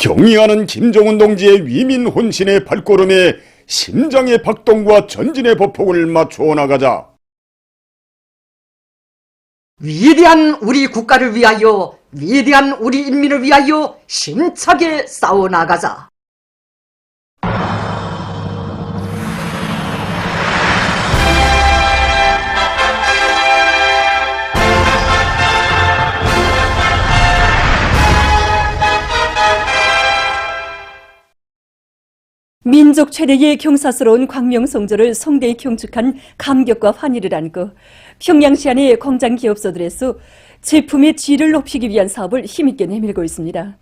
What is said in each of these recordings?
경의하는 김정은 동지의 위민 혼신의 발걸음에 심장의 박동과 전진의 보폭을 맞추어 나가자. 위대한 우리 국가를 위하여, 위대한 우리 인민을 위하여 힘차게 싸워나가자. 민족 최대의 경사스러운 광명성조를 성대히 경축한 감격과 환희를 안고 평양시 안의 공장 기업소들에서 제품의 질을 높이기 위한 사업을 힘있게 내밀고 있습니다.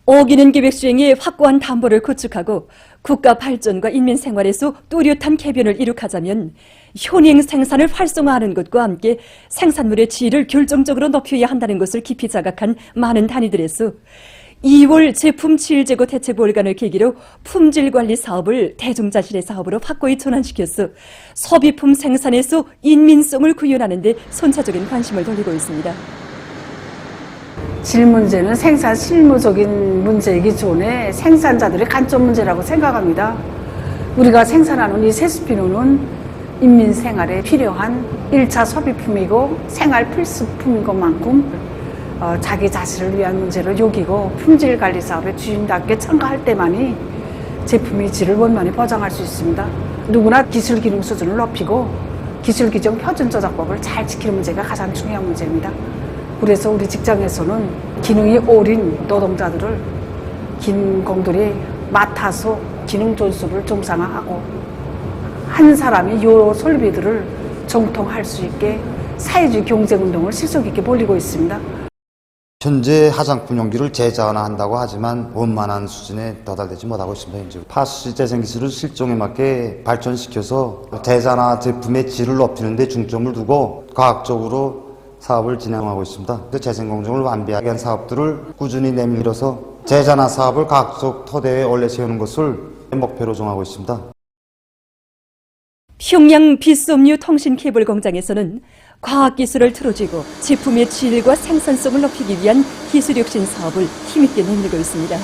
어기는 계획 수행에 확고한 담보를 구축하고 국가 발전과 인민 생활에서 뚜렷한 개변을 이룩하자면 현행 생산을 활성화하는 것과 함께 생산물의 질을 결정적으로 높여야 한다는 것을 깊이 자각한 많은 단위들에서 2월 제품 질재고 대책 월간을 계기로 품질관리 사업을 대중자실의 사업으로 확고히 전환시켜서 소비품 생산에서 인민성을 구현하는 데 선차적인 관심을 돌리고 있습니다. 질 문제는 생산 실무적인 문제이기 전에 생산자들의 관점 문제라고 생각합니다. 우리가 생산하는 이 세수비누는 인민 생활에 필요한 1차 소비품이고 생활 필수품인 것만큼 자기 자신을 위한 문제를 여기고 품질관리 사업에 주인답게 참가할 때만이 제품의 질을 원만히 보장할 수 있습니다. 누구나 기술 기능 수준을 높이고 기술 규정 표준 조작법을 잘 지키는 문제가 가장 중요한 문제입니다. 그래서 우리 직장에서는 기능이 오린 노동자들을 긴공들이 맡아서 기능 존수를 정상화하고 한 사람이 요 설비들을 정통할 수 있게 사회주의 경쟁운동을 실속 있게 벌이고 있습니다. 현재 화장품 용기를 재자원화한다고 하지만 원만한 수준에 도달되지 못하고 있습니다. 현재 파수시 재생기술을 실종에 맞게 발전시켜서 대자나 제품의 질을 높이는 데 중점을 두고 과학적으로 사업을 진행하고 있습니다. 재생공정을 완비하게 한 사업들을 꾸준히 내밀어서 재자나 사업을 과학적 토대에 올려 세우는 것을 목표로 정하고 있습니다. 평양 비스업류 통신 케이블 공장에서는 과학기술을 틀어쥐고 제품의 질과 생산성을 높이기 위한 기술혁신 사업을 힘있게 내밀고 있습니다.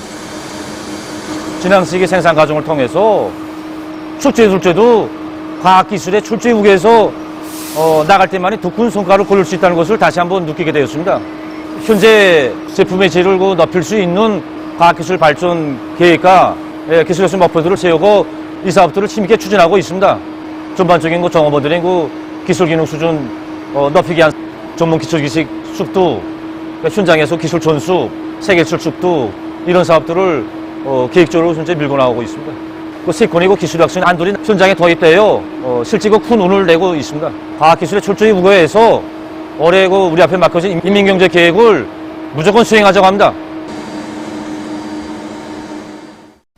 진앙시기 생산 과정을 통해서 출제도 과학기술의 출제 우계에서 나갈 때만이 두 큰 성과를 거둘 수 있다는 것을 다시 한번 느끼게 되었습니다. 현재 제품의 질을 높일 수 있는 과학기술 발전 계획과 기술혁신 목표들을 세우고 이 사업들을 힘있게 추진하고 있습니다. 전반적인 종업원들의 기술 기능 수준 높이기 위한 전문 기술 기식 숙두, 현장에서 기술 전수, 세계 출축도 이런 사업들을 계획적으로 현재 밀고 나오고 있습니다. 세권이고 기술혁신 안들이 현장에 도입되어 실제로 큰 운을 내고 있습니다. 과학기술의 출처의 우거에서 올해 우리 앞에 맡겨진 인민경제 계획을 무조건 수행하자고 합니다.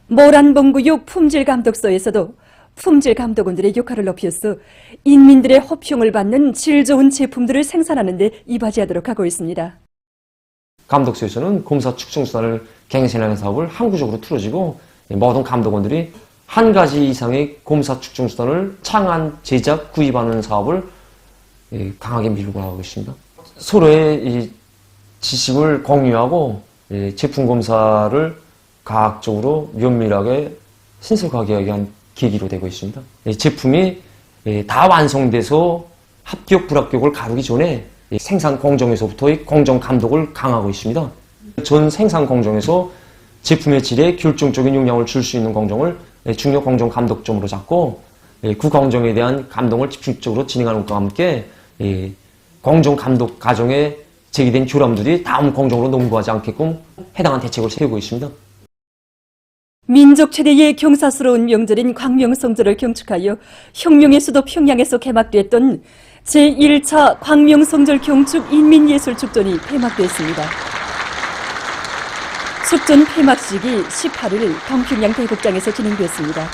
모란봉구역 품질감독소에서도 품질감독원들의 역할을 높여서 인민들의 호평을 받는 질 좋은 제품들을 생산하는 데 이바지하도록 하고 있습니다. 감독소에서는 검사 측정 수단을 갱신하는 사업을 항구적으로 틀어지고 모든 감독원들이 한 가지 이상의 검사 측정 수단을 창안, 제작, 구입하는 사업을 강하게 밀고 나가고 있습니다. 서로의 이 지식을 공유하고 제품 검사를 과학적으로 면밀하게 신속하게 하기 위한 계기로 되고 있습니다. 제품이 다 완성돼서 합격, 불합격을 가르기 전에 생산 공정에서부터의 공정 감독을 강화하고 있습니다. 전 생산 공정에서 제품의 질에 결정적인 영향을 줄 수 있는 공정을 중요 공정 감독점으로 잡고 그 공정에 대한 감독을 집중적으로 진행하는 것과 함께 공정 감독 과정에 제기된 결함들이 다음 공정으로 농도하지 않게끔 해당한 대책을 세우고 있습니다. 민족 최대의 경사스러운 명절인 광명성조를 경축하여 혁명의 수도 평양에서 개막됐던 제1차 광명성절 경축 인민예술축전이 폐막됐습니다. 축전 폐막식이 18일 동평양 대국장에서 진행됐습니다.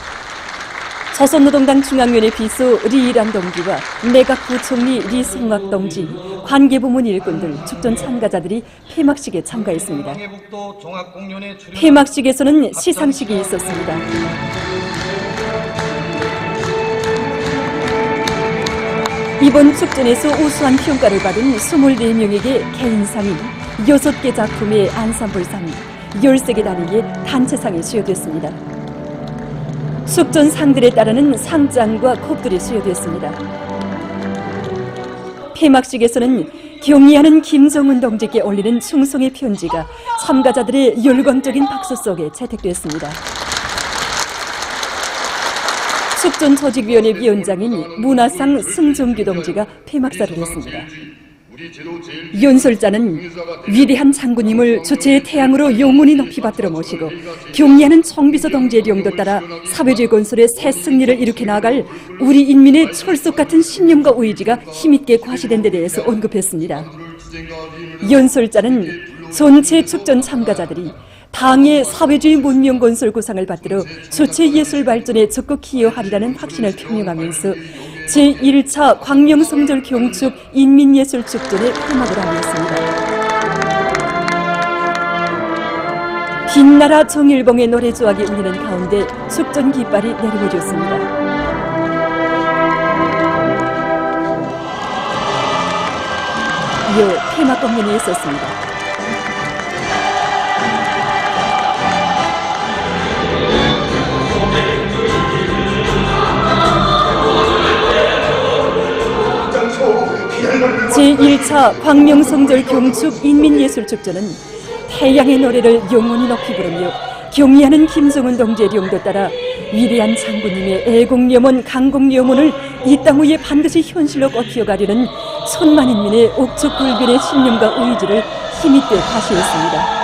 조선노동당 중앙위원회 비서 리일한 동지와 내각부총리 리승락 동지, 관계부문 일꾼들, 축전 참가자들이 폐막식에 참가했습니다. 폐막식에서는 시상식이 있었습니다. 이번 축전에서 우수한 평가를 받은 24명에게 개인상이 6개 작품의 안산불상, 13개 단위의 단체상이 수여됐습니다. 숙전 상들에 따르는 상장과 컵들이 수여됐습니다. 폐막식에서는 경의하는 김정은 동지께 올리는 충성의 편지가 참가자들의 열광적인 박수 속에 채택됐습니다. 숙전조직위원회 위원장인 문화상 승종규 동지가 폐막사를 했습니다. 연설자는 위대한 장군님을 주체의 태양으로 영원히 높이 받들어 모시고 경의하는 총비서 동지의 용도 따라 사회주의 건설의 새 승리를 일으켜 나갈 우리 인민의 철석 같은 신념과 의지가 힘있게 과시된 데 대해서 언급했습니다. 연설자는 전체 축전 참가자들이 당의 사회주의 문명 건설 구상을 받들어 주체 예술 발전에 적극 기여하리라는 확신을 표명하면서 제1차 광명성절 경축 인민예술축전에 폐막을 하였습니다. 빛나라 정일봉의 노래 조악이 울리는 가운데 축전 깃발이 내려오졌습니다. 이어 폐막 공연이 있었습니다. 제1차 광명성절 경축 인민예술축전은 태양의 노래를 영원히 높이 부르며 경의하는 김정은 동지의 용도 따라 위대한 장군님의 애국염원 강국염원을 이 땅 위에 반드시 현실로 꺾여가려는 천만 인민의 옥축불변의 신념과 의지를 힘있게 과시했습니다.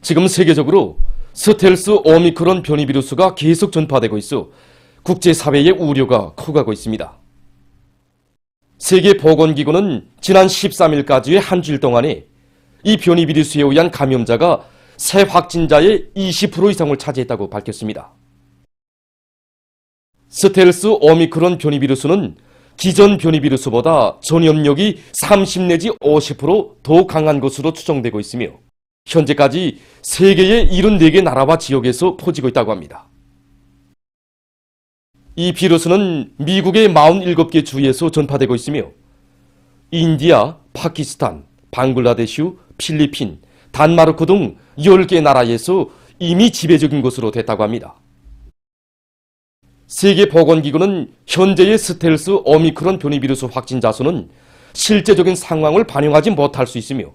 지금 세계적으로 스텔스 오미크론 변이 비루스가 계속 전파되고 있어 국제사회의 우려가 커가고 있습니다. 세계보건기구는 지난 13일까지의 한 주일 동안에 이 변이 비루스에 의한 감염자가 새 확진자의 20% 이상을 차지했다고 밝혔습니다. 스텔스 오미크론 변이 비루스는 기존 변이 비루스보다 전염력이 30 내지 50% 강한 것으로 추정되고 있으며 현재까지 세계의 74개 나라와 지역에서 퍼지고 있다고 합니다. 이 비루스는 미국의 47개 주에서 전파되고 있으며 인디아, 파키스탄, 방글라데슈, 필리핀, 단마르크 등 10개 나라에서 이미 지배적인 것으로 됐다고 합니다. 세계보건기구는 현재의 스텔스 오미크론 변이 비루스 확진자 수는 실제적인 상황을 반영하지 못할 수 있으며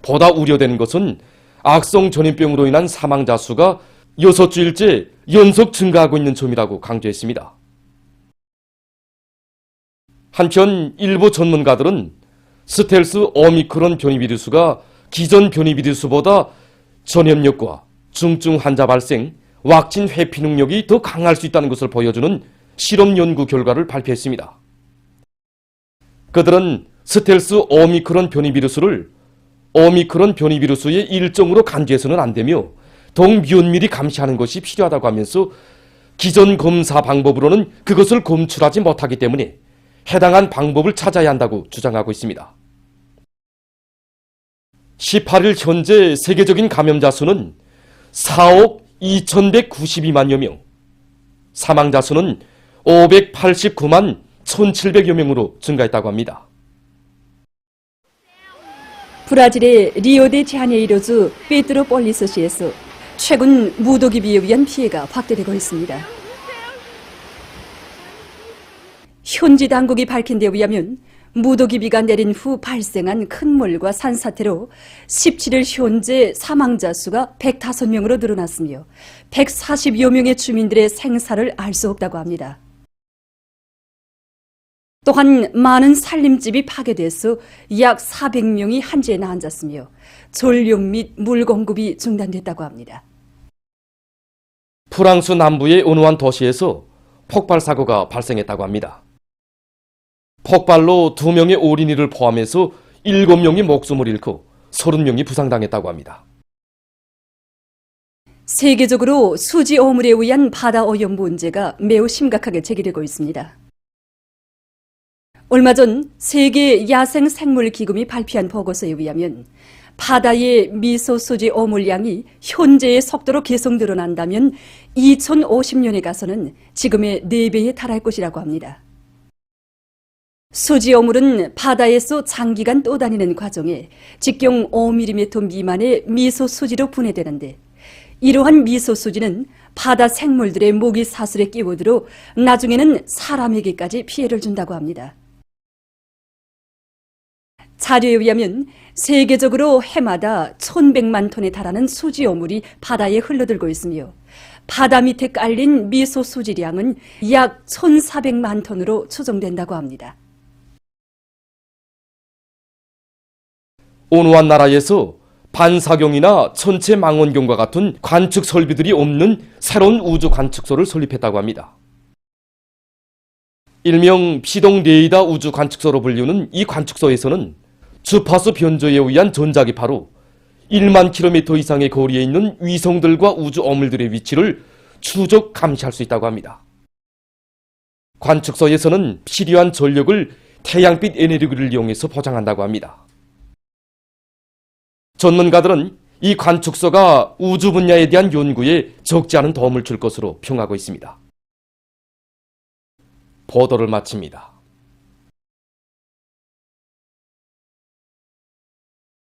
보다 우려되는 것은 악성 전염병으로 인한 사망자 수가 6주일째 연속 증가하고 있는 점이라고 강조했습니다. 한편 일부 전문가들은 스텔스 오미크론 변이 비루스가 기존 변이 비루스보다 전염력과 중증 환자 발생, 왁신 회피 능력이 더 강할 수 있다는 것을 보여주는 실험 연구 결과를 발표했습니다. 그들은 스텔스 오미크론 변이 비루스를 오미크론 변이 비루스의 일종으로 간주해서는 안 되며 더욱 면밀히 감시하는 것이 필요하다고 하면서 기존 검사 방법으로는 그것을 검출하지 못하기 때문에 해당한 방법을 찾아야 한다고 주장하고 있습니다. 18일 현재 세계적인 감염자 수는 4억 2192만여 명, 사망자 수는 589만 1700여 명으로 증가했다고 합니다. 브라질의 리오데자네이로주 페트로폴리스시에서 최근 무더기비에 의한 피해가 확대되고 있습니다. 현지 당국이 밝힌 데 의하면 무더기비가 내린 후 발생한 큰 물과 산사태로 17일 현재 사망자 수가 105명으로 늘어났으며 140여 명의 주민들의 생사를 알 수 없다고 합니다. 또한 많은 살림집이 파괴돼서 약 400명이 한지에 나앉았으며 전력 및 물 공급이 중단됐다고 합니다. 프랑스 남부의 어느 한 도시에서 폭발 사고가 발생했다고 합니다. 폭발로 2명의 어린이를 포함해서 7명이 목숨을 잃고 30명이 부상당했다고 합니다. 세계적으로 수지 오물에 의한 바다 오염 문제가 매우 심각하게 제기되고 있습니다. 얼마 전 세계 야생생물기금이 발표한 보고서에 의하면 바다의 미소수지 오물량이 현재의 속도로 계속 늘어난다면 2050년에 가서는 지금의 4배에 달할 것이라고 합니다. 수지 어물은 바다에서 장기간 떠다니는 과정에 직경 5mm 미만의 미소 수지로 분해되는데, 이러한 미소 수지는 바다 생물들의 모기 사슬에 끼어들어 나중에는 사람에게까지 피해를 준다고 합니다. 자료에 의하면 세계적으로 해마다 1100만 톤에 달하는 수지 어물이 바다에 흘러들고 있으며, 바다 밑에 깔린 미소 수지량은 약 1400만 톤으로 추정된다고 합니다. 온화한 나라에서 반사경이나 천체 망원경과 같은 관측 설비들이 없는 새로운 우주 관측소를 설립했다고 합니다. 일명 피동 레이더 우주 관측소로 불리는 이 관측소에서는 주파수 변조에 의한 전자기파로 1만 킬로미터 이상의 거리에 있는 위성들과 우주 어물들의 위치를 추적 감시할 수 있다고 합니다. 관측소에서는 필요한 전력을 태양빛 에너지를 이용해서 보장한다고 합니다. 전문가들은 이 관측소가 우주 분야에 대한 연구에 적지 않은 도움을 줄 것으로 평가하고 있습니다. 보도를 마칩니다.